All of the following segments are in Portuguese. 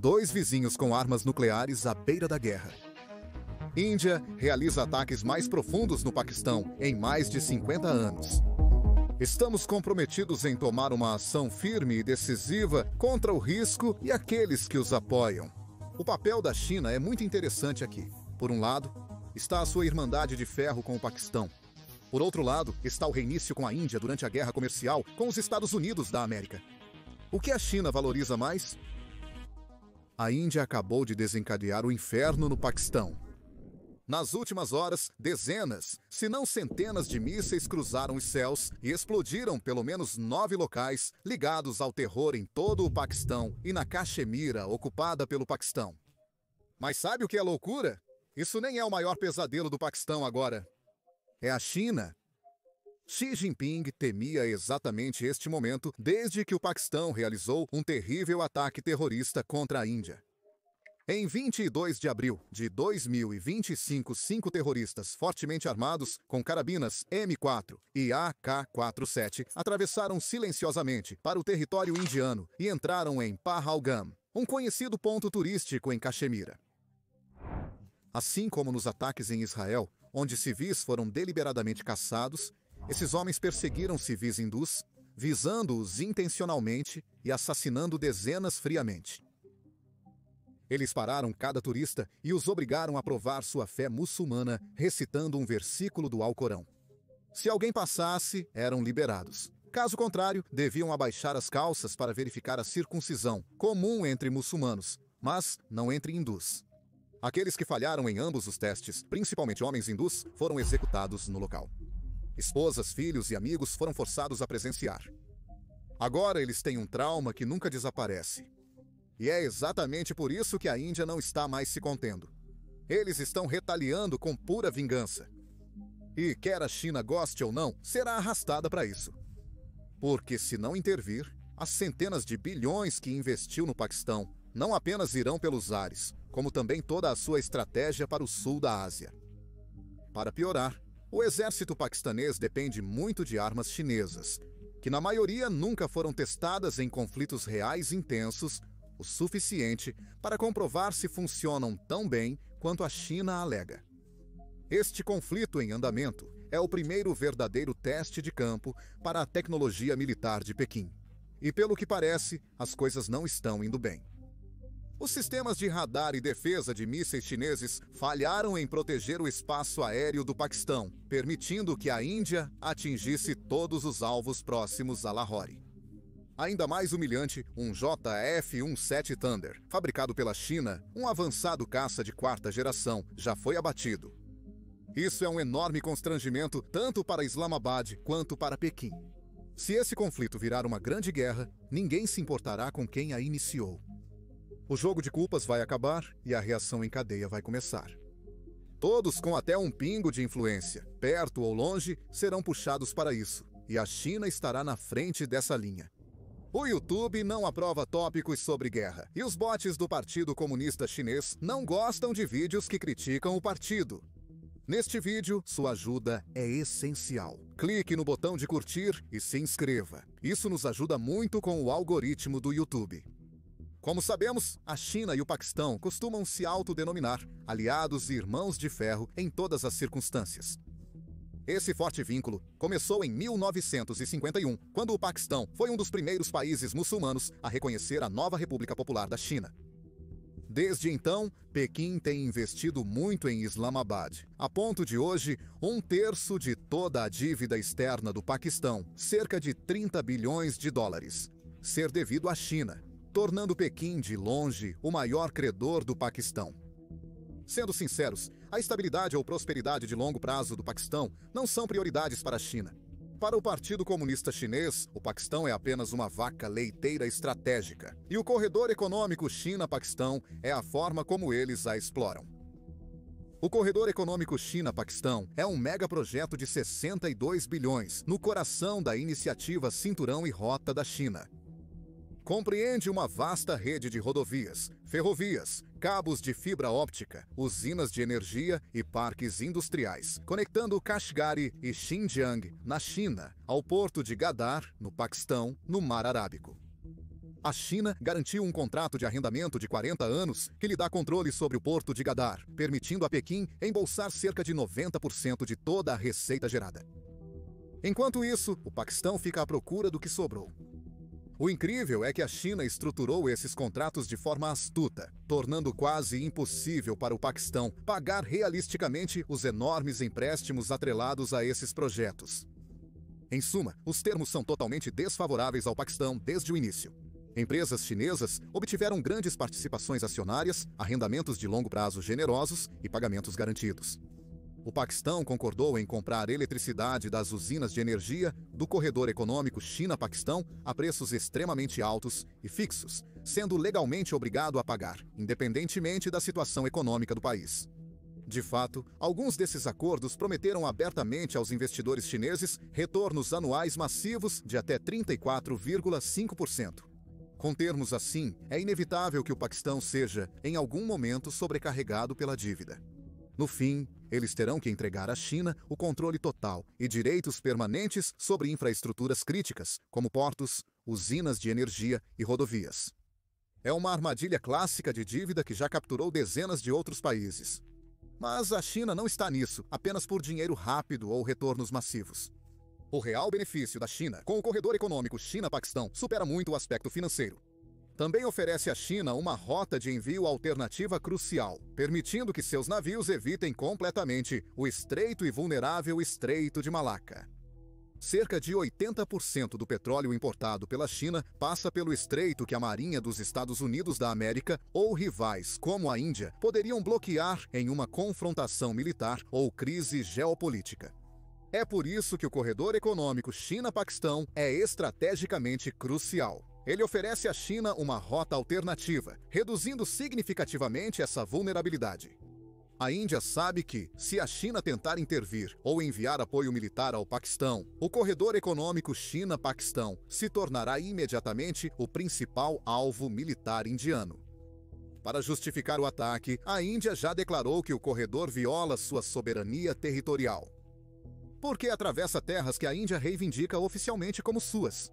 Dois vizinhos com armas nucleares à beira da guerra. Índia realiza ataques mais profundos no Paquistão em mais de 50 anos. Estamos comprometidos em tomar uma ação firme e decisiva contra o risco e aqueles que os apoiam. O papel da China é muito interessante aqui. Por um lado, está a sua irmandade de ferro com o Paquistão. Por outro lado, está o reinício com a Índia durante a guerra comercial com os Estados Unidos da América. O que a China valoriza mais? A Índia acabou de desencadear o inferno no Paquistão. Nas últimas horas, dezenas, se não centenas de mísseis cruzaram os céus e explodiram pelo menos 9 locais ligados ao terror em todo o Paquistão e na Caxemira, ocupada pelo Paquistão. Mas sabe o que é loucura? Isso nem é o maior pesadelo do Paquistão agora. É a China. Xi Jinping temia exatamente este momento desde que o Paquistão realizou um terrível ataque terrorista contra a Índia. Em 22 de abril de 2025, 5 terroristas fortemente armados com carabinas M4 e AK-47 atravessaram silenciosamente para o território indiano e entraram em Pahalgam, um conhecido ponto turístico em Caxemira. Assim como nos ataques em Israel, onde civis foram deliberadamente caçados, esses homens perseguiram civis hindus, visando-os intencionalmente e assassinando dezenas friamente. Eles pararam cada turista e os obrigaram a provar sua fé muçulmana recitando um versículo do Alcorão. Se alguém passasse, eram liberados. Caso contrário, deviam abaixar as calças para verificar a circuncisão, comum entre muçulmanos, mas não entre hindus. Aqueles que falharam em ambos os testes, principalmente homens hindus, foram executados no local. Esposas, filhos e amigos foram forçados a presenciar. Agora eles têm um trauma que nunca desaparece. E é exatamente por isso que a Índia não está mais se contendo. Eles estão retaliando com pura vingança. E quer a China goste ou não, será arrastada para isso. Porque se não intervir, as centenas de bilhões que investiu no Paquistão não apenas irão pelos ares, como também toda a sua estratégia para o sul da Ásia. Para piorar, o exército paquistanês depende muito de armas chinesas, que na maioria nunca foram testadas em conflitos reais intensos o suficiente para comprovar se funcionam tão bem quanto a China alega. Este conflito em andamento é o primeiro verdadeiro teste de campo para a tecnologia militar de Pequim. E pelo que parece, as coisas não estão indo bem. Os sistemas de radar e defesa de mísseis chineses falharam em proteger o espaço aéreo do Paquistão, permitindo que a Índia atingisse todos os alvos próximos a Lahore. Ainda mais humilhante, um JF-17 Thunder, fabricado pela China, um avançado caça de quarta geração, já foi abatido. Isso é um enorme constrangimento tanto para Islamabad quanto para Pequim. Se esse conflito virar uma grande guerra, ninguém se importará com quem a iniciou. O jogo de culpas vai acabar e a reação em cadeia vai começar. Todos com até um pingo de influência, perto ou longe, serão puxados para isso, e a China estará na frente dessa linha. O YouTube não aprova tópicos sobre guerra, e os bots do Partido Comunista Chinês não gostam de vídeos que criticam o partido. Neste vídeo, sua ajuda é essencial. Clique no botão de curtir e se inscreva. Isso nos ajuda muito com o algoritmo do YouTube. Como sabemos, a China e o Paquistão costumam se autodenominar aliados e irmãos de ferro em todas as circunstâncias. Esse forte vínculo começou em 1951, quando o Paquistão foi um dos primeiros países muçulmanos a reconhecer a nova República Popular da China. Desde então, Pequim tem investido muito em Islamabad, a ponto de hoje, 1/3 de toda a dívida externa do Paquistão, cerca de 30 bilhões de dólares, ser devido à China, tornando Pequim, de longe, o maior credor do Paquistão. Sendo sinceros, a estabilidade ou prosperidade de longo prazo do Paquistão não são prioridades para a China. Para o Partido Comunista Chinês, o Paquistão é apenas uma vaca leiteira estratégica, e o corredor econômico China-Paquistão é a forma como eles a exploram. O corredor econômico China-Paquistão é um megaprojeto de 62 bilhões no coração da iniciativa Cinturão e Rota da China. Compreende uma vasta rede de rodovias, ferrovias, cabos de fibra óptica, usinas de energia e parques industriais, conectando Kashgari e Xinjiang, na China, ao porto de Gadar, no Paquistão, no Mar Arábico. A China garantiu um contrato de arrendamento de 40 anos que lhe dá controle sobre o porto de Gadar, permitindo a Pequim embolsar cerca de 90% de toda a receita gerada. Enquanto isso, o Paquistão fica à procura do que sobrou. O incrível é que a China estruturou esses contratos de forma astuta, tornando quase impossível para o Paquistão pagar realisticamente os enormes empréstimos atrelados a esses projetos. Em suma, os termos são totalmente desfavoráveis ao Paquistão desde o início. Empresas chinesas obtiveram grandes participações acionárias, arrendamentos de longo prazo generosos e pagamentos garantidos. O Paquistão concordou em comprar eletricidade das usinas de energia do corredor econômico China-Paquistão a preços extremamente altos e fixos, sendo legalmente obrigado a pagar, independentemente da situação econômica do país. De fato, alguns desses acordos prometeram abertamente aos investidores chineses retornos anuais massivos de até 34,5%. Com termos assim, é inevitável que o Paquistão seja, em algum momento, sobrecarregado pela dívida. No fim, eles terão que entregar à China o controle total e direitos permanentes sobre infraestruturas críticas, como portos, usinas de energia e rodovias. É uma armadilha clássica de dívida que já capturou dezenas de outros países. Mas a China não está nisso apenas por dinheiro rápido ou retornos massivos. O real benefício da China com o corredor econômico China-Paquistão supera muito o aspecto financeiro. Também oferece à China uma rota de envio alternativa crucial, permitindo que seus navios evitem completamente o estreito e vulnerável Estreito de Malaca. Cerca de 80% do petróleo importado pela China passa pelo estreito que a Marinha dos Estados Unidos da América ou rivais como a Índia poderiam bloquear em uma confrontação militar ou crise geopolítica. É por isso que o corredor econômico China-Paquistão é estrategicamente crucial. Ele oferece à China uma rota alternativa, reduzindo significativamente essa vulnerabilidade. A Índia sabe que, se a China tentar intervir ou enviar apoio militar ao Paquistão, o corredor econômico China-Paquistão se tornará imediatamente o principal alvo militar indiano. Para justificar o ataque, a Índia já declarou que o corredor viola sua soberania territorial, porque atravessa terras que a Índia reivindica oficialmente como suas.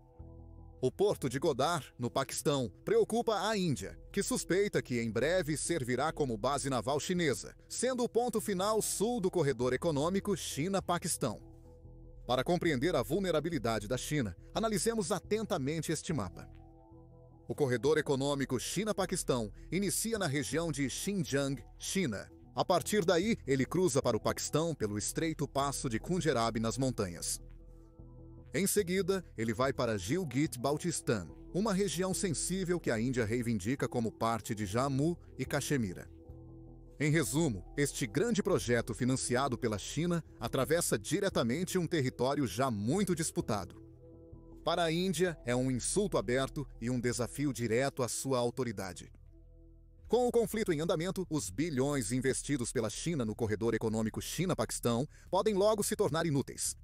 O porto de Godar, no Paquistão, preocupa a Índia, que suspeita que em breve servirá como base naval chinesa, sendo o ponto final sul do corredor econômico China-Paquistão. Para compreender a vulnerabilidade da China, analisemos atentamente este mapa. O corredor econômico China-Paquistão inicia na região de Xinjiang, China. A partir daí, ele cruza para o Paquistão pelo estreito passo de Khunjerab nas montanhas. Em seguida, ele vai para Gilgit-Baltistan, uma região sensível que a Índia reivindica como parte de Jammu e Caxemira. Em resumo, este grande projeto financiado pela China atravessa diretamente um território já muito disputado. Para a Índia, é um insulto aberto e um desafio direto à sua autoridade. Com o conflito em andamento, os bilhões investidos pela China no corredor econômico China-Paquistão podem logo se tornar inúteis.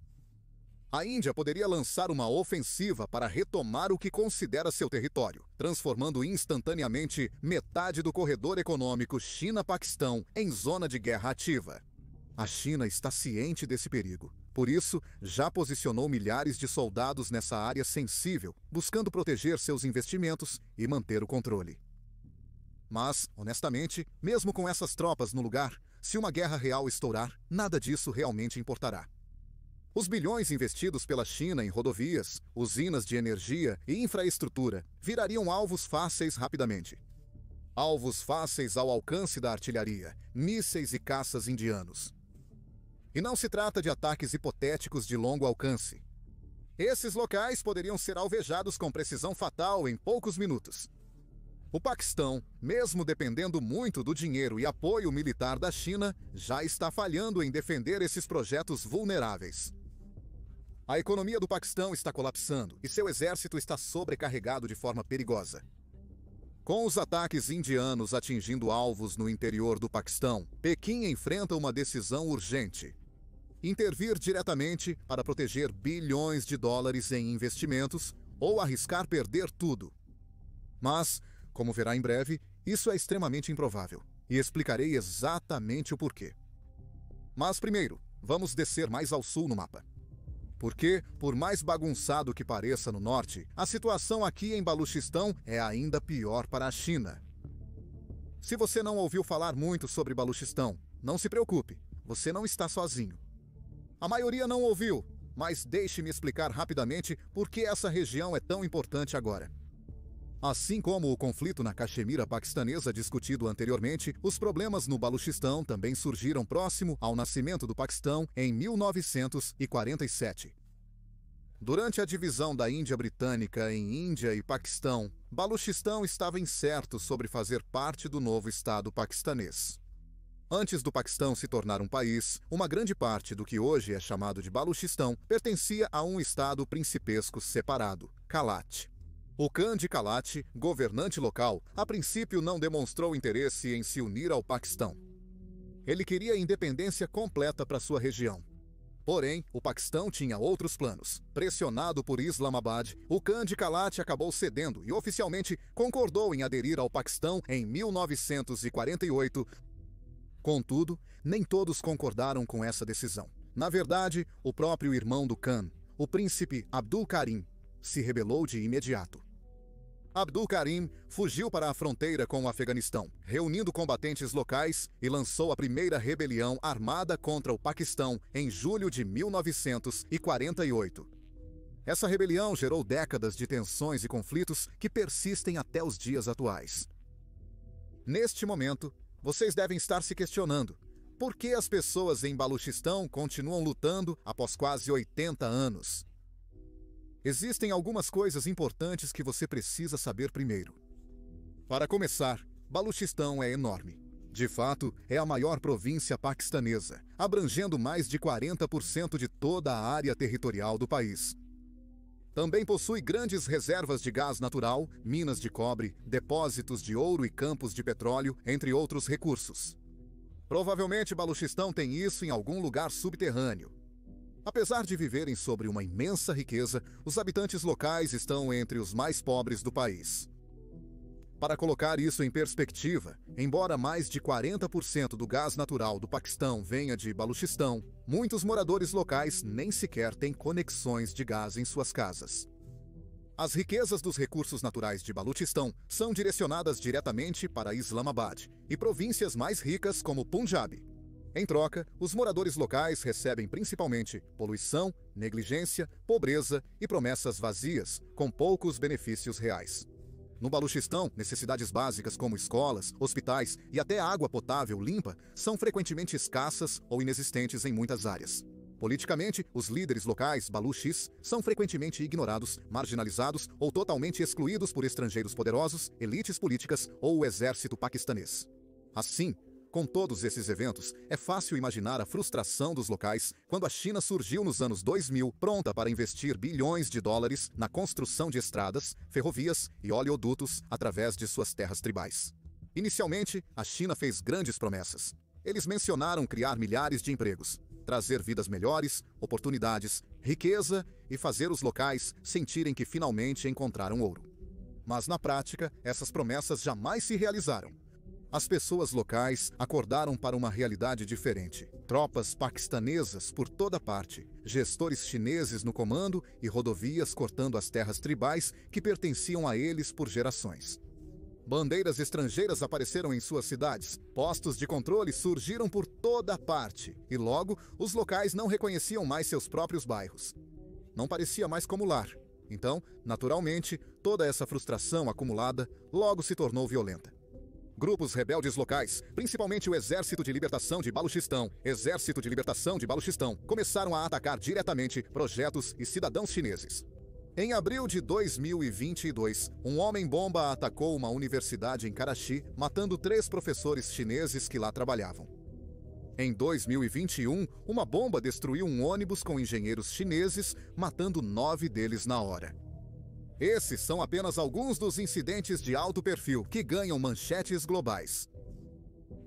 A Índia poderia lançar uma ofensiva para retomar o que considera seu território, transformando instantaneamente metade do corredor econômico China-Paquistão em zona de guerra ativa. A China está ciente desse perigo. Por isso, já posicionou milhares de soldados nessa área sensível, buscando proteger seus investimentos e manter o controle. Mas, honestamente, mesmo com essas tropas no lugar, se uma guerra real estourar, nada disso realmente importará. Os bilhões investidos pela China em rodovias, usinas de energia e infraestrutura virariam alvos fáceis rapidamente. Alvos fáceis ao alcance da artilharia, mísseis e caças indianos. E não se trata de ataques hipotéticos de longo alcance. Esses locais poderiam ser alvejados com precisão fatal em poucos minutos. O Paquistão, mesmo dependendo muito do dinheiro e apoio militar da China, já está falhando em defender esses projetos vulneráveis. A economia do Paquistão está colapsando e seu exército está sobrecarregado de forma perigosa. Com os ataques indianos atingindo alvos no interior do Paquistão, Pequim enfrenta uma decisão urgente: intervir diretamente para proteger bilhões de dólares em investimentos ou arriscar perder tudo. Mas, como verá em breve, isso é extremamente improvável, e explicarei exatamente o porquê. Mas primeiro, vamos descer mais ao sul no mapa. Porque, por mais bagunçado que pareça no norte, a situação aqui em Baluchistão é ainda pior para a China. Se você não ouviu falar muito sobre Baluchistão, não se preocupe, você não está sozinho. A maioria não ouviu, mas deixe-me explicar rapidamente por que essa região é tão importante agora. Assim como o conflito na Caxemira paquistanesa discutido anteriormente, os problemas no Baluchistão também surgiram próximo ao nascimento do Paquistão em 1947. Durante a divisão da Índia Britânica em Índia e Paquistão, Baluchistão estava incerto sobre fazer parte do novo Estado paquistanês. Antes do Paquistão se tornar um país, uma grande parte do que hoje é chamado de Baluchistão pertencia a um estado principesco separado, Kalat. O Khan de Kalat, governante local, a princípio não demonstrou interesse em se unir ao Paquistão. Ele queria independência completa para sua região. Porém, o Paquistão tinha outros planos. Pressionado por Islamabad, o Khan de Kalat acabou cedendo e oficialmente concordou em aderir ao Paquistão em 1948. Contudo, nem todos concordaram com essa decisão. Na verdade, o próprio irmão do Khan, o príncipe Abdul Karim, se rebelou de imediato. Abdul Karim fugiu para a fronteira com o Afeganistão, reunindo combatentes locais e lançou a primeira rebelião armada contra o Paquistão em julho de 1948. Essa rebelião gerou décadas de tensões e conflitos que persistem até os dias atuais. Neste momento, vocês devem estar se questionando: por que as pessoas em Baluchistão continuam lutando após quase 80 anos? Existem algumas coisas importantes que você precisa saber primeiro. Para começar, Baluchistão é enorme. De fato, é a maior província paquistanesa, abrangendo mais de 40% de toda a área territorial do país. Também possui grandes reservas de gás natural, minas de cobre, depósitos de ouro e campos de petróleo, entre outros recursos. Provavelmente Baluchistão tem isso em algum lugar subterrâneo. Apesar de viverem sobre uma imensa riqueza, os habitantes locais estão entre os mais pobres do país. Para colocar isso em perspectiva, embora mais de 40% do gás natural do Paquistão venha de Baluchistão, muitos moradores locais nem sequer têm conexões de gás em suas casas. As riquezas dos recursos naturais de Baluchistão são direcionadas diretamente para Islamabad e províncias mais ricas como Punjab. Em troca, os moradores locais recebem principalmente poluição, negligência, pobreza e promessas vazias, com poucos benefícios reais. No Baluchistão, necessidades básicas como escolas, hospitais e até água potável limpa são frequentemente escassas ou inexistentes em muitas áreas. Politicamente, os líderes locais baluchis são frequentemente ignorados, marginalizados ou totalmente excluídos por estrangeiros poderosos, elites políticas ou o exército paquistanês. Assim, com todos esses eventos, é fácil imaginar a frustração dos locais quando a China surgiu nos anos 2000, pronta para investir bilhões de dólares na construção de estradas, ferrovias e oleodutos através de suas terras tribais. Inicialmente, a China fez grandes promessas. Eles mencionaram criar milhares de empregos, trazer vidas melhores, oportunidades, riqueza e fazer os locais sentirem que finalmente encontraram ouro. Mas na prática, essas promessas jamais se realizaram. As pessoas locais acordaram para uma realidade diferente. Tropas paquistanesas por toda parte, gestores chineses no comando e rodovias cortando as terras tribais que pertenciam a eles por gerações. Bandeiras estrangeiras apareceram em suas cidades, postos de controle surgiram por toda parte e logo os locais não reconheciam mais seus próprios bairros. Não parecia mais como lar. Então, naturalmente, toda essa frustração acumulada logo se tornou violenta. Grupos rebeldes locais, principalmente o Exército de Libertação de Baluchistão, começaram a atacar diretamente projetos e cidadãos chineses. Em abril de 2022, um homem-bomba atacou uma universidade em Karachi, matando 3 professores chineses que lá trabalhavam. Em 2021, uma bomba destruiu um ônibus com engenheiros chineses, matando 9 deles na hora. Esses são apenas alguns dos incidentes de alto perfil que ganham manchetes globais.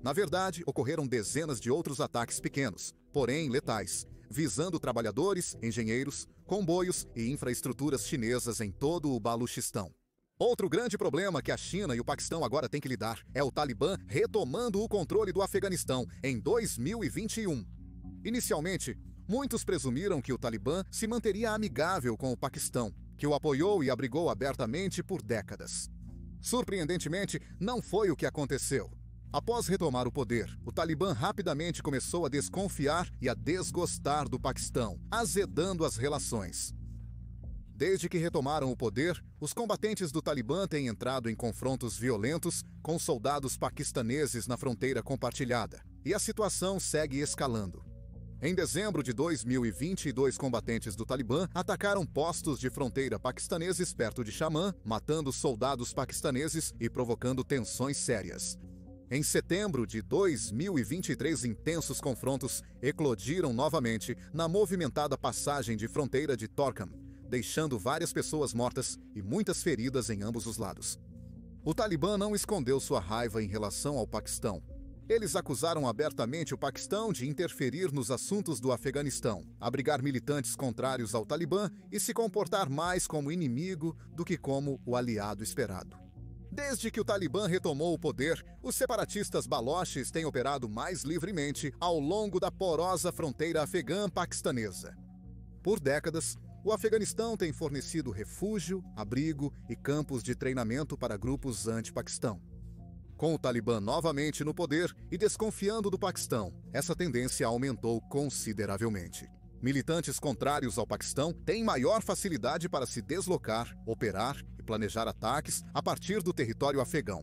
Na verdade, ocorreram dezenas de outros ataques pequenos, porém letais, visando trabalhadores, engenheiros, comboios e infraestruturas chinesas em todo o Baluchistão. Outro grande problema que a China e o Paquistão agora têm que lidar é o Talibã retomando o controle do Afeganistão em 2021. Inicialmente, Muitos presumiram que o Talibã se manteria amigável com o Paquistão, que o apoiou e abrigou abertamente por décadas. Surpreendentemente, não foi o que aconteceu. Após retomar o poder, o Talibã rapidamente começou a desconfiar e a desgostar do Paquistão, azedando as relações. Desde que retomaram o poder, os combatentes do Talibã têm entrado em confrontos violentos com soldados paquistaneses na fronteira compartilhada, e a situação segue escalando. Em dezembro de 2020, 2 combatentes do Talibã atacaram postos de fronteira paquistaneses perto de Shaman, matando soldados paquistaneses e provocando tensões sérias. Em setembro de 2023, intensos confrontos eclodiram novamente na movimentada passagem de fronteira de Torkham, deixando várias pessoas mortas e muitas feridas em ambos os lados. O Talibã não escondeu sua raiva em relação ao Paquistão. Eles acusaram abertamente o Paquistão de interferir nos assuntos do Afeganistão, abrigar militantes contrários ao Talibã e se comportar mais como inimigo do que como o aliado esperado. Desde que o Talibã retomou o poder, os separatistas baloches têm operado mais livremente ao longo da porosa fronteira afegã-paquistanesa. Por décadas, o Afeganistão tem fornecido refúgio, abrigo e campos de treinamento para grupos anti-Paquistão. Com o Talibã novamente no poder e desconfiando do Paquistão, essa tendência aumentou consideravelmente. Militantes contrários ao Paquistão têm maior facilidade para se deslocar, operar e planejar ataques a partir do território afegão.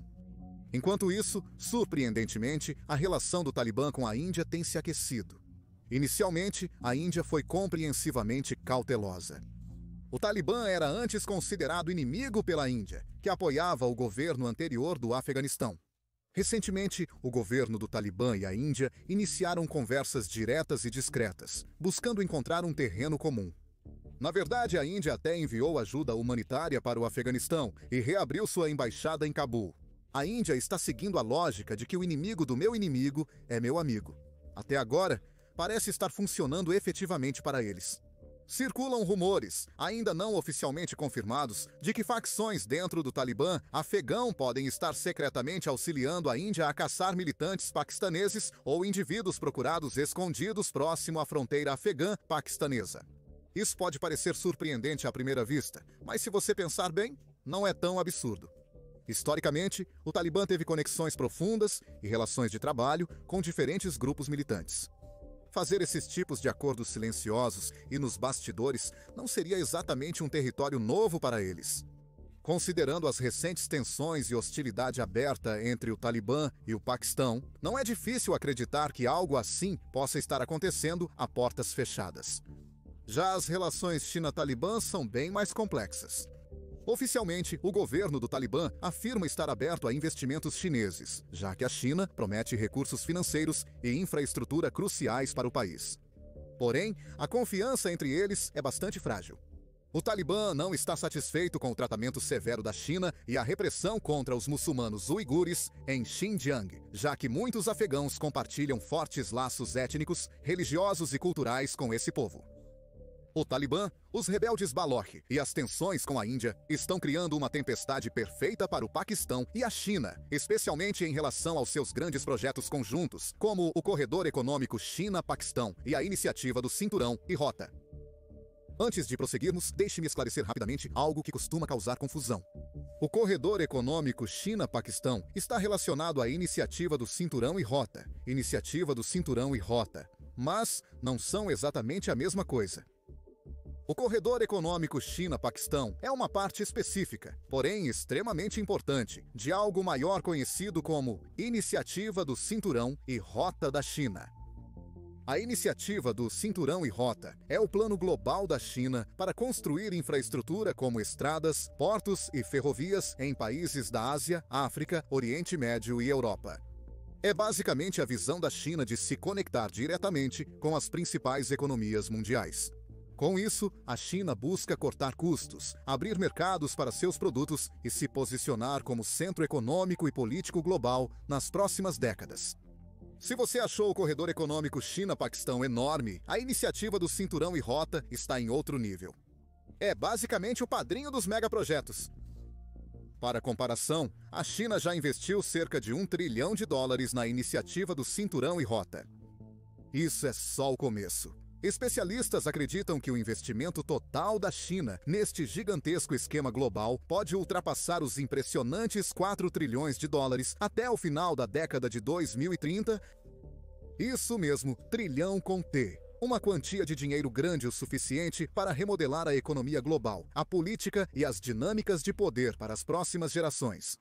Enquanto isso, surpreendentemente, a relação do Talibã com a Índia tem se aquecido. Inicialmente, a Índia foi compreensivamente cautelosa. O Talibã era antes considerado inimigo pela Índia, que apoiava o governo anterior do Afeganistão. Recentemente, o governo do Talibã e a Índia iniciaram conversas diretas e discretas, buscando encontrar um terreno comum. Na verdade, a Índia até enviou ajuda humanitária para o Afeganistão e reabriu sua embaixada em Cabul. A Índia está seguindo a lógica de que o inimigo do meu inimigo é meu amigo. Até agora, parece estar funcionando efetivamente para eles. Circulam rumores, ainda não oficialmente confirmados, de que facções dentro do Talibã afegão podem estar secretamente auxiliando a Índia a caçar militantes paquistaneses ou indivíduos procurados escondidos próximo à fronteira afegã-paquistanesa. Isso pode parecer surpreendente à primeira vista, mas se você pensar bem, não é tão absurdo. Historicamente, o Talibã teve conexões profundas e relações de trabalho com diferentes grupos militantes. Fazer esses tipos de acordos silenciosos e nos bastidores não seria exatamente um território novo para eles. Considerando as recentes tensões e hostilidade aberta entre o Talibã e o Paquistão, não é difícil acreditar que algo assim possa estar acontecendo a portas fechadas. Já as relações China-Talibã são bem mais complexas. Oficialmente, o governo do Talibã afirma estar aberto a investimentos chineses, já que a China promete recursos financeiros e infraestrutura cruciais para o país. Porém, a confiança entre eles é bastante frágil. O Talibã não está satisfeito com o tratamento severo da China e a repressão contra os muçulmanos uigures em Xinjiang, já que muitos afegãos compartilham fortes laços étnicos, religiosos e culturais com esse povo. O Talibã, os rebeldes Baloch e as tensões com a Índia estão criando uma tempestade perfeita para o Paquistão e a China, especialmente em relação aos seus grandes projetos conjuntos, como o Corredor Econômico China-Paquistão e a iniciativa do Cinturão e Rota. Antes de prosseguirmos, deixe-me esclarecer rapidamente algo que costuma causar confusão. O Corredor Econômico China-Paquistão está relacionado à iniciativa do Cinturão e Rota, mas não são exatamente a mesma coisa. O Corredor Econômico China-Paquistão é uma parte específica, porém extremamente importante, de algo maior conhecido como Iniciativa do Cinturão e Rota da China. A Iniciativa do Cinturão e Rota é o plano global da China para construir infraestrutura como estradas, portos e ferrovias em países da Ásia, África, Oriente Médio e Europa. É basicamente a visão da China de se conectar diretamente com as principais economias mundiais. Com isso, a China busca cortar custos, abrir mercados para seus produtos e se posicionar como centro econômico e político global nas próximas décadas. Se você achou o Corredor Econômico China-Paquistão enorme, a iniciativa do Cinturão e Rota está em outro nível. É basicamente o padrinho dos megaprojetos. Para comparação, a China já investiu cerca de US$ 1 trilhão na iniciativa do Cinturão e Rota. Isso é só o começo. Especialistas acreditam que o investimento total da China neste gigantesco esquema global pode ultrapassar os impressionantes 4 trilhões de dólares até o final da década de 2030. Isso mesmo, trilhão com T. Uma quantia de dinheiro grande o suficiente para remodelar a economia global, a política e as dinâmicas de poder para as próximas gerações.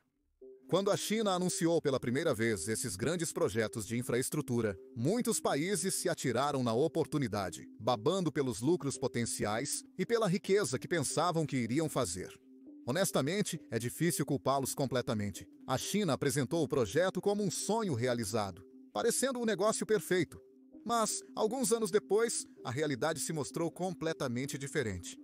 Quando a China anunciou pela primeira vez esses grandes projetos de infraestrutura, muitos países se atiraram na oportunidade, babando pelos lucros potenciais e pela riqueza que pensavam que iriam fazer. Honestamente, é difícil culpá-los completamente. A China apresentou o projeto como um sonho realizado, parecendo um negócio perfeito. Mas, alguns anos depois, a realidade se mostrou completamente diferente.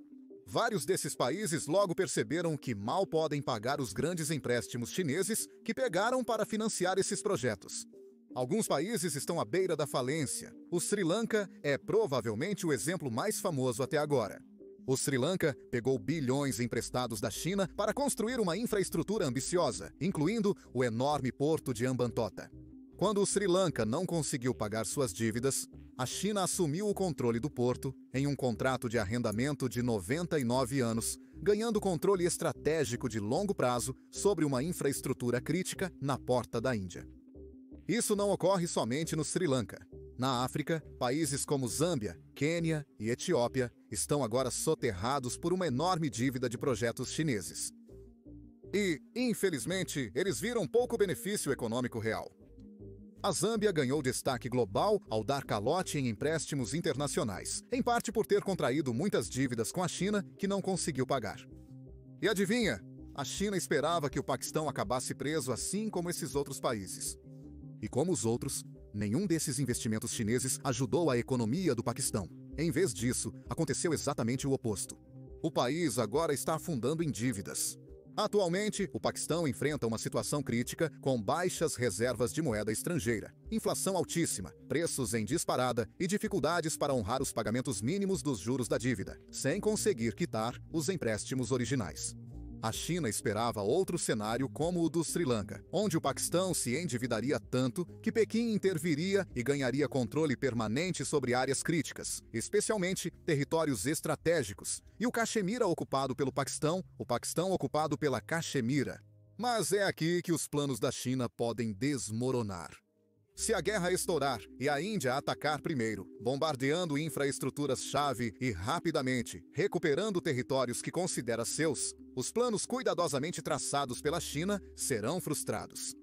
Vários desses países logo perceberam que mal podem pagar os grandes empréstimos chineses que pegaram para financiar esses projetos. Alguns países estão à beira da falência. O Sri Lanka é provavelmente o exemplo mais famoso até agora. O Sri Lanka pegou bilhões emprestados da China para construir uma infraestrutura ambiciosa, incluindo o enorme porto de Hambantota. Quando o Sri Lanka não conseguiu pagar suas dívidas, a China assumiu o controle do porto em um contrato de arrendamento de 99 anos, ganhando controle estratégico de longo prazo sobre uma infraestrutura crítica na porta da Índia. Isso não ocorre somente no Sri Lanka. Na África, países como Zâmbia, Quênia e Etiópia estão agora soterrados por uma enorme dívida de projetos chineses. E, infelizmente, eles viram pouco benefício econômico real. A Zâmbia ganhou destaque global ao dar calote em empréstimos internacionais, em parte por ter contraído muitas dívidas com a China que não conseguiu pagar. E adivinha? A China esperava que o Paquistão acabasse preso assim como esses outros países. E como os outros, nenhum desses investimentos chineses ajudou a economia do Paquistão. Em vez disso, aconteceu exatamente o oposto. O país agora está afundando em dívidas. Atualmente, o Paquistão enfrenta uma situação crítica com baixas reservas de moeda estrangeira, inflação altíssima, preços em disparada e dificuldades para honrar os pagamentos mínimos dos juros da dívida, sem conseguir quitar os empréstimos originais. A China esperava outro cenário como o do Sri Lanka, onde o Paquistão se endividaria tanto que Pequim interviria e ganharia controle permanente sobre áreas críticas, especialmente territórios estratégicos, e o Caxemira ocupado pelo Paquistão, o Paquistão ocupado pela Caxemira. Mas é aqui que os planos da China podem desmoronar. Se a guerra estourar e a Índia atacar primeiro, bombardeando infraestruturas-chave e rapidamente recuperando territórios que considera seus, os planos cuidadosamente traçados pela China serão frustrados.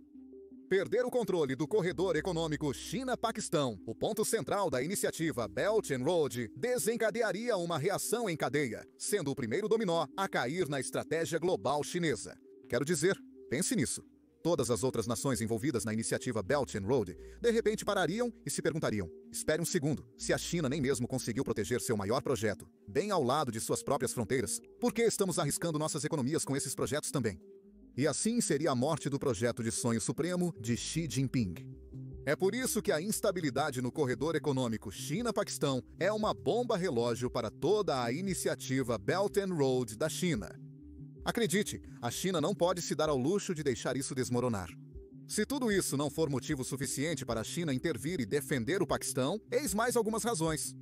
Perder o controle do corredor econômico China-Paquistão, o ponto central da iniciativa Belt and Road, desencadearia uma reação em cadeia, sendo o primeiro dominó a cair na estratégia global chinesa. Quero dizer, pense nisso. Todas as outras nações envolvidas na iniciativa Belt and Road de repente parariam e se perguntariam: espere um segundo, se a China nem mesmo conseguiu proteger seu maior projeto, bem ao lado de suas próprias fronteiras, por que estamos arriscando nossas economias com esses projetos também? E assim seria a morte do projeto de sonho supremo de Xi Jinping. É por isso que a instabilidade no corredor econômico China-Paquistão é uma bomba relógio para toda a iniciativa Belt and Road da China. Acredite, a China não pode se dar ao luxo de deixar isso desmoronar. Se tudo isso não for motivo suficiente para a China intervir e defender o Paquistão, eis mais algumas razões.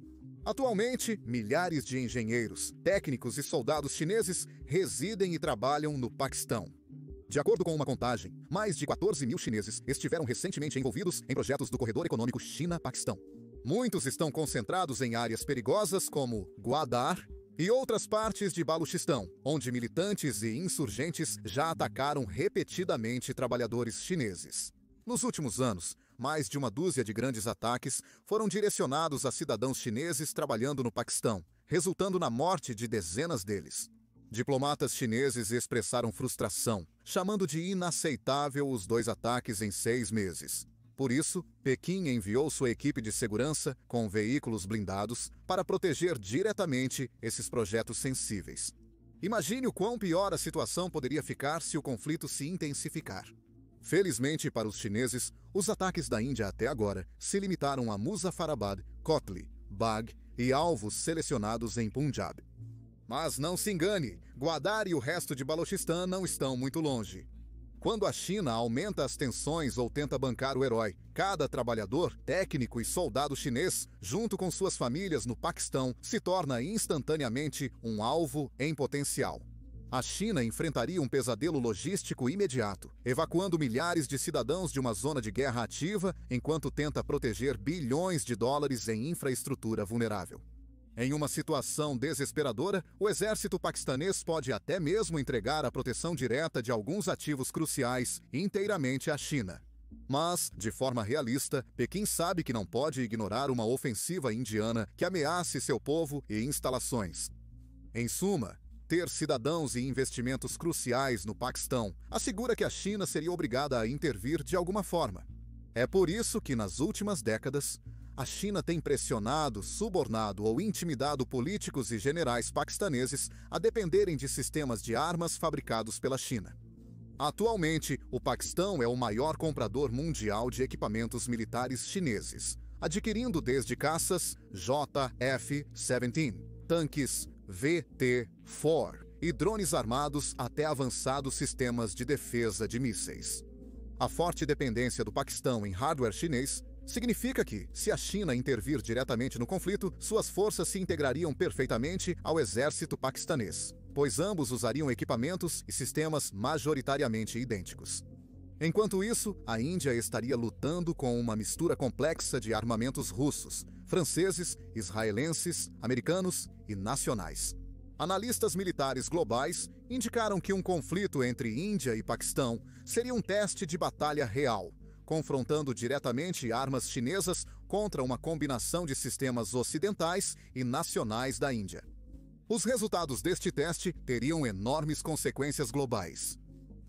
Atualmente, milhares de engenheiros, técnicos e soldados chineses residem e trabalham no Paquistão. De acordo com uma contagem, mais de 14 mil chineses estiveram recentemente envolvidos em projetos do corredor econômico China-Paquistão. Muitos estão concentrados em áreas perigosas como Gwadar e outras partes de Baluchistão, onde militantes e insurgentes já atacaram repetidamente trabalhadores chineses. Nos últimos anos, mais de uma dúzia de grandes ataques foram direcionados a cidadãos chineses trabalhando no Paquistão, resultando na morte de dezenas deles. Diplomatas chineses expressaram frustração, chamando de inaceitável os 2 ataques em 6 meses. Por isso, Pequim enviou sua equipe de segurança com veículos blindados para proteger diretamente esses projetos sensíveis. Imagine o quão pior a situação poderia ficar se o conflito se intensificar. Felizmente para os chineses, os ataques da Índia até agora se limitaram a Muzaffarabad, Kotli, Bagh e alvos selecionados em Punjab. Mas não se engane, Gwadar e o resto de Balochistan não estão muito longe. Quando a China aumenta as tensões ou tenta bancar o herói, cada trabalhador, técnico e soldado chinês, junto com suas famílias no Paquistão, se torna instantaneamente um alvo em potencial. A China enfrentaria um pesadelo logístico imediato, evacuando milhares de cidadãos de uma zona de guerra ativa enquanto tenta proteger bilhões de dólares em infraestrutura vulnerável. Em uma situação desesperadora, o exército paquistanês pode até mesmo entregar a proteção direta de alguns ativos cruciais inteiramente à China. Mas, de forma realista, Pequim sabe que não pode ignorar uma ofensiva indiana que ameace seu povo e instalações. Em suma, ter cidadãos e investimentos cruciais no Paquistão assegura que a China seria obrigada a intervir de alguma forma. É por isso que, nas últimas décadas, a China tem pressionado, subornado ou intimidado políticos e generais paquistaneses a dependerem de sistemas de armas fabricados pela China. Atualmente, o Paquistão é o maior comprador mundial de equipamentos militares chineses, adquirindo desde caças JF-17, tanques VT-4 e drones armados até avançados sistemas de defesa de mísseis. A forte dependência do Paquistão em hardware chinês significa que, se a China intervir diretamente no conflito, suas forças se integrariam perfeitamente ao exército paquistanês, pois ambos usariam equipamentos e sistemas majoritariamente idênticos. Enquanto isso, a Índia estaria lutando com uma mistura complexa de armamentos russos, franceses, israelenses, americanos e nacionais. Analistas militares globais indicaram que um conflito entre Índia e Paquistão seria um teste de batalha real, confrontando diretamente armas chinesas contra uma combinação de sistemas ocidentais e nacionais da Índia. Os resultados deste teste teriam enormes consequências globais.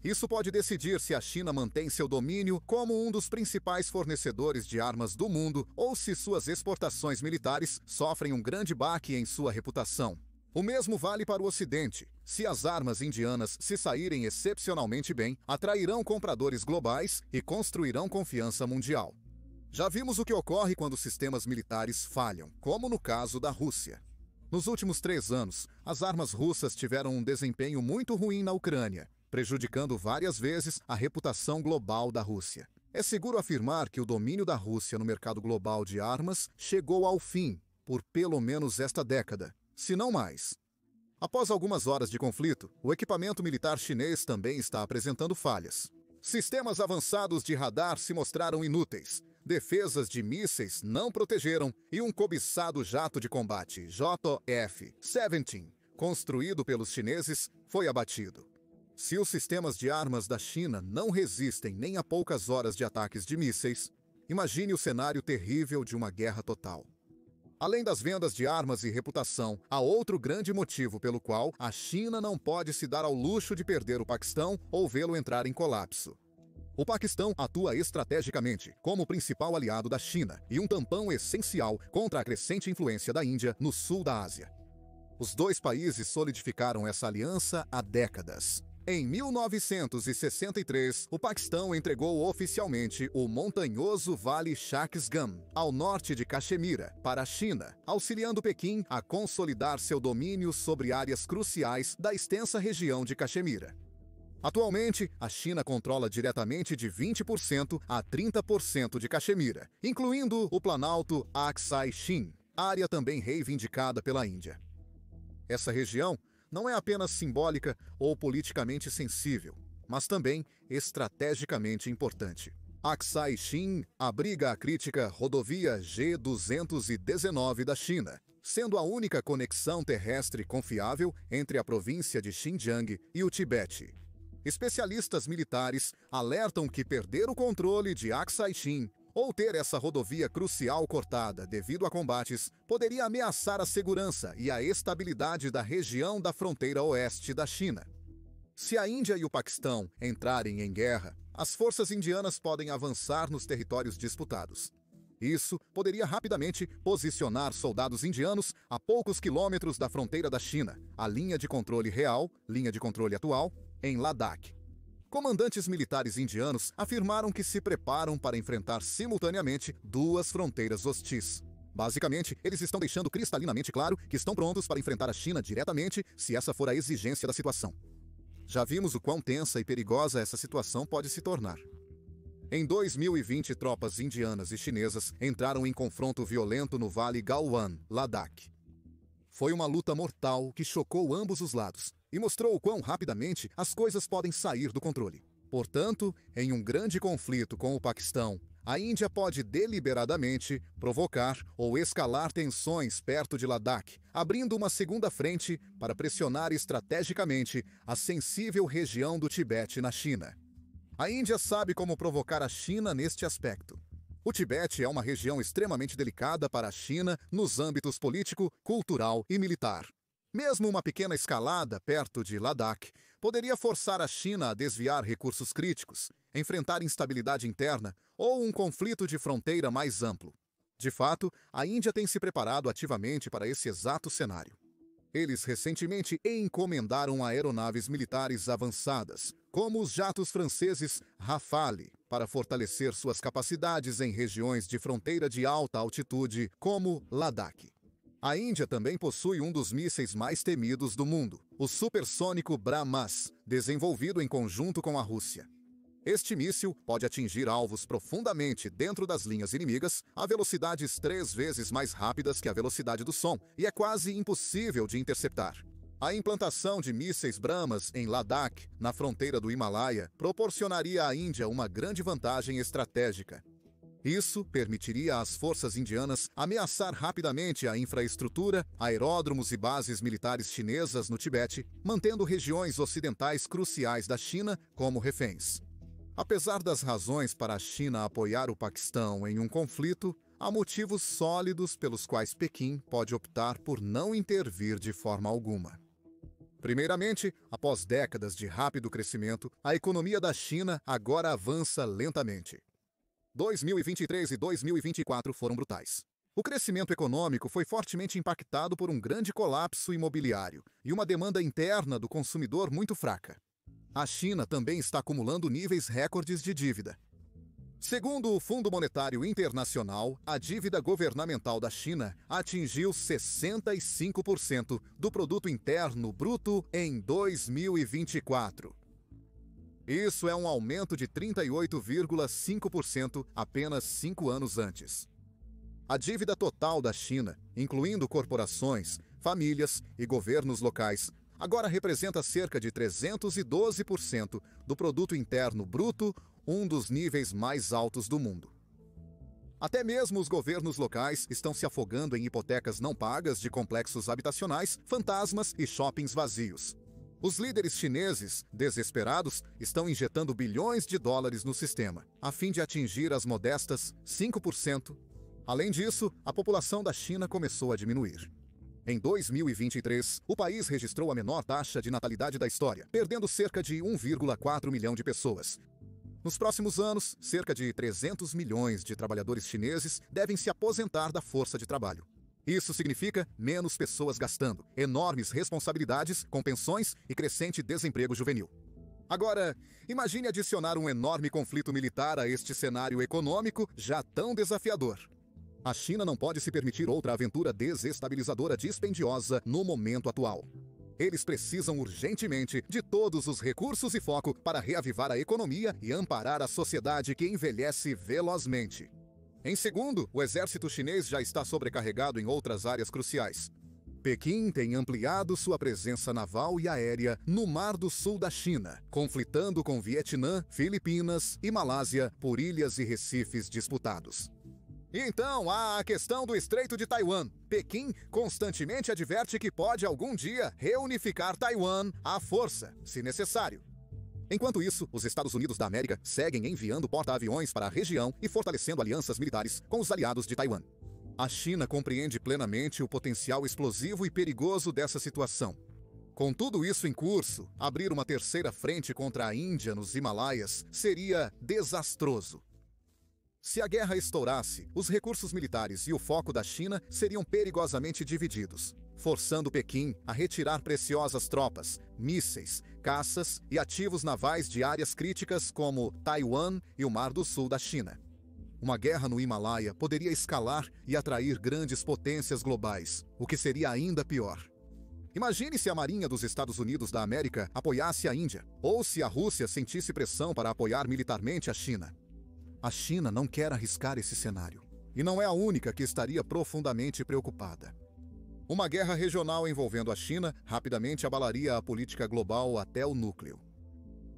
Isso pode decidir se a China mantém seu domínio como um dos principais fornecedores de armas do mundo ou se suas exportações militares sofrem um grande baque em sua reputação. O mesmo vale para o Ocidente. Se as armas indianas se saírem excepcionalmente bem, atrairão compradores globais e construirão confiança mundial. Já vimos o que ocorre quando sistemas militares falham, como no caso da Rússia. Nos últimos 3 anos, as armas russas tiveram um desempenho muito ruim na Ucrânia, prejudicando várias vezes a reputação global da Rússia. É seguro afirmar que o domínio da Rússia no mercado global de armas chegou ao fim, por pelo menos esta década, se não mais. Após algumas horas de conflito, o equipamento militar chinês também está apresentando falhas. Sistemas avançados de radar se mostraram inúteis, defesas de mísseis não protegeram e um cobiçado jato de combate JF-17, construído pelos chineses, foi abatido. Se os sistemas de armas da China não resistem nem a poucas horas de ataques de mísseis, imagine o cenário terrível de uma guerra total. Além das vendas de armas e reputação, há outro grande motivo pelo qual a China não pode se dar ao luxo de perder o Paquistão ou vê-lo entrar em colapso. O Paquistão atua estrategicamente como o principal aliado da China e um tampão essencial contra a crescente influência da Índia no sul da Ásia. Os dois países solidificaram essa aliança há décadas. Em 1963, o Paquistão entregou oficialmente o montanhoso Vale Shaksgam, ao norte de Caxemira, para a China, auxiliando Pequim a consolidar seu domínio sobre áreas cruciais da extensa região de Caxemira. Atualmente, a China controla diretamente de 20% a 30% de Caxemira, incluindo o Planalto Aksai Chin, área também reivindicada pela Índia. Essa região não é apenas simbólica ou politicamente sensível, mas também estrategicamente importante. Aksai Chin abriga a crítica rodovia G219 da China, sendo a única conexão terrestre confiável entre a província de Xinjiang e o Tibete. Especialistas militares alertam que perder o controle de Aksai Chin ou ter essa rodovia crucial cortada devido a combates poderia ameaçar a segurança e a estabilidade da região da fronteira oeste da China. Se a Índia e o Paquistão entrarem em guerra, as forças indianas podem avançar nos territórios disputados. Isso poderia rapidamente posicionar soldados indianos a poucos quilômetros da fronteira da China, a linha de controle real, linha de controle atual, em Ladakh. Comandantes militares indianos afirmaram que se preparam para enfrentar simultaneamente duas fronteiras hostis. Basicamente, eles estão deixando cristalinamente claro que estão prontos para enfrentar a China diretamente se essa for a exigência da situação. Já vimos o quão tensa e perigosa essa situação pode se tornar. Em 2020, tropas indianas e chinesas entraram em confronto violento no Vale Galwan, Ladakh. Foi uma luta mortal que chocou ambos os lados e mostrou o quão rapidamente as coisas podem sair do controle. Portanto, em um grande conflito com o Paquistão, a Índia pode deliberadamente provocar ou escalar tensões perto de Ladakh, abrindo uma segunda frente para pressionar estrategicamente a sensível região do Tibete na China. A Índia sabe como provocar a China neste aspecto. O Tibete é uma região extremamente delicada para a China nos âmbitos político, cultural e militar. Mesmo uma pequena escalada perto de Ladakh poderia forçar a China a desviar recursos críticos, enfrentar instabilidade interna ou um conflito de fronteira mais amplo. De fato, a Índia tem se preparado ativamente para esse exato cenário. Eles recentemente encomendaram aeronaves militares avançadas, como os jatos franceses Rafale, para fortalecer suas capacidades em regiões de fronteira de alta altitude, como Ladakh. A Índia também possui um dos mísseis mais temidos do mundo, o supersônico BrahMos, desenvolvido em conjunto com a Rússia. Este míssil pode atingir alvos profundamente dentro das linhas inimigas a velocidades 3 vezes mais rápidas que a velocidade do som e é quase impossível de interceptar. A implantação de mísseis BrahMos em Ladakh, na fronteira do Himalaia, proporcionaria à Índia uma grande vantagem estratégica. Isso permitiria às forças indianas ameaçar rapidamente a infraestrutura, aeródromos e bases militares chinesas no Tibete, mantendo regiões ocidentais cruciais da China como reféns. Apesar das razões para a China apoiar o Paquistão em um conflito, há motivos sólidos pelos quais Pequim pode optar por não intervir de forma alguma. Primeiramente, após décadas de rápido crescimento, a economia da China agora avança lentamente. 2023 e 2024 foram brutais. O crescimento econômico foi fortemente impactado por um grande colapso imobiliário e uma demanda interna do consumidor muito fraca. A China também está acumulando níveis recordes de dívida. Segundo o Fundo Monetário Internacional, a dívida governamental da China atingiu 65% do produto interno bruto em 2024. Isso é um aumento de 38,5% apenas 5 anos antes. A dívida total da China, incluindo corporações, famílias e governos locais, agora representa cerca de 312% do produto interno bruto, um dos níveis mais altos do mundo. Até mesmo os governos locais estão se afogando em hipotecas não pagas de complexos habitacionais, fantasmas e shoppings vazios. Os líderes chineses, desesperados, estão injetando bilhões de dólares no sistema, a fim de atingir as modestas 5%. Além disso, a população da China começou a diminuir. Em 2023, o país registrou a menor taxa de natalidade da história, perdendo cerca de 1,4 milhão de pessoas. Nos próximos anos, cerca de 300 milhões de trabalhadores chineses devem se aposentar da força de trabalho. Isso significa menos pessoas gastando, enormes responsabilidades com pensões e crescente desemprego juvenil. Agora, imagine adicionar um enorme conflito militar a este cenário econômico já tão desafiador. A China não pode se permitir outra aventura desestabilizadora dispendiosa no momento atual. Eles precisam urgentemente de todos os recursos e foco para reavivar a economia e amparar a sociedade que envelhece velozmente. Em segundo, o exército chinês já está sobrecarregado em outras áreas cruciais. Pequim tem ampliado sua presença naval e aérea no Mar do Sul da China, conflitando com Vietnã, Filipinas e Malásia por ilhas e recifes disputados. E então há a questão do Estreito de Taiwan. Pequim constantemente adverte que pode algum dia reunificar Taiwan à força, se necessário. Enquanto isso, os Estados Unidos da América seguem enviando porta-aviões para a região e fortalecendo alianças militares com os aliados de Taiwan. A China compreende plenamente o potencial explosivo e perigoso dessa situação. Com tudo isso em curso, abrir uma terceira frente contra a Índia nos Himalaias seria desastroso. Se a guerra estourasse, os recursos militares e o foco da China seriam perigosamente divididos, forçando Pequim a retirar preciosas tropas, mísseis, caças e ativos navais de áreas críticas como Taiwan e o Mar do Sul da China. Uma guerra no Himalaia poderia escalar e atrair grandes potências globais, o que seria ainda pior. Imagine se a Marinha dos Estados Unidos da América apoiasse a Índia, ou se a Rússia sentisse pressão para apoiar militarmente a China. A China não quer arriscar esse cenário, e não é a única que estaria profundamente preocupada. Uma guerra regional envolvendo a China rapidamente abalaria a política global até o núcleo.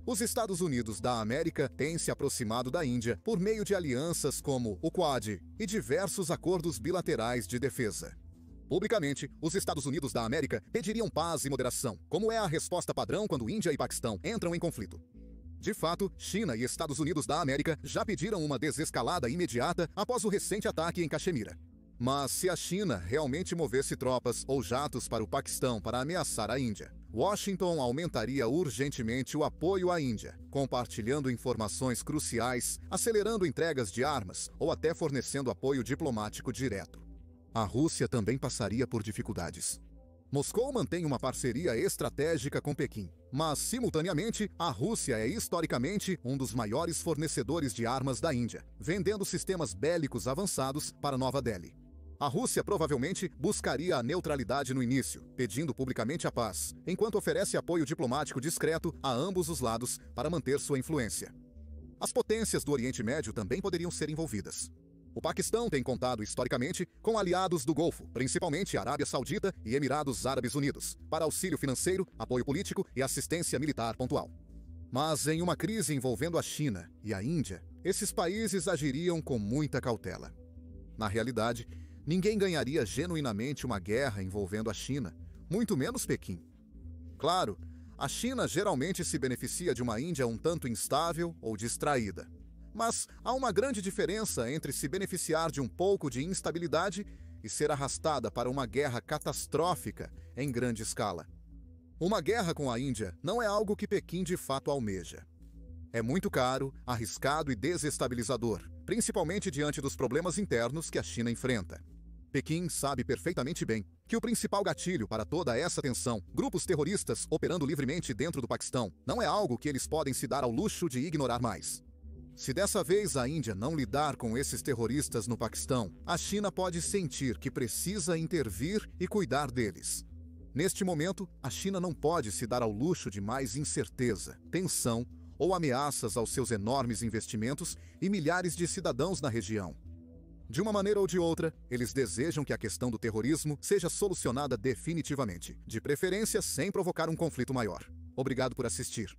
Os Estados Unidos da América têm se aproximado da Índia por meio de alianças como o Quad e diversos acordos bilaterais de defesa. Publicamente, os Estados Unidos da América pediriam paz e moderação, como é a resposta padrão quando Índia e Paquistão entram em conflito. De fato, China e Estados Unidos da América já pediram uma desescalada imediata após o recente ataque em Caxemira. Mas se a China realmente movesse tropas ou jatos para o Paquistão para ameaçar a Índia, Washington aumentaria urgentemente o apoio à Índia, compartilhando informações cruciais, acelerando entregas de armas ou até fornecendo apoio diplomático direto. A Rússia também passaria por dificuldades. Moscou mantém uma parceria estratégica com Pequim, mas, simultaneamente, a Rússia é historicamente um dos maiores fornecedores de armas da Índia, vendendo sistemas bélicos avançados para Nova Delhi. A Rússia provavelmente buscaria a neutralidade no início, pedindo publicamente a paz, enquanto oferece apoio diplomático discreto a ambos os lados para manter sua influência. As potências do Oriente Médio também poderiam ser envolvidas. O Paquistão tem contado historicamente com aliados do Golfo, principalmente Arábia Saudita e Emirados Árabes Unidos, para auxílio financeiro, apoio político e assistência militar pontual. Mas em uma crise envolvendo a China e a Índia, esses países agiriam com muita cautela. Na realidade, ninguém ganharia genuinamente uma guerra envolvendo a China, muito menos Pequim. Claro, a China geralmente se beneficia de uma Índia um tanto instável ou distraída. Mas há uma grande diferença entre se beneficiar de um pouco de instabilidade e ser arrastada para uma guerra catastrófica em grande escala. Uma guerra com a Índia não é algo que Pequim de fato almeja. É muito caro, arriscado e desestabilizador, principalmente diante dos problemas internos que a China enfrenta. Pequim sabe perfeitamente bem que o principal gatilho para toda essa tensão, grupos terroristas operando livremente dentro do Paquistão, não é algo que eles podem se dar ao luxo de ignorar mais. Se dessa vez a Índia não lidar com esses terroristas no Paquistão, a China pode sentir que precisa intervir e cuidar deles. Neste momento, a China não pode se dar ao luxo de mais incerteza, tensão ou ameaças aos seus enormes investimentos e milhares de cidadãos na região. De uma maneira ou de outra, eles desejam que a questão do terrorismo seja solucionada definitivamente, de preferência sem provocar um conflito maior. Obrigado por assistir.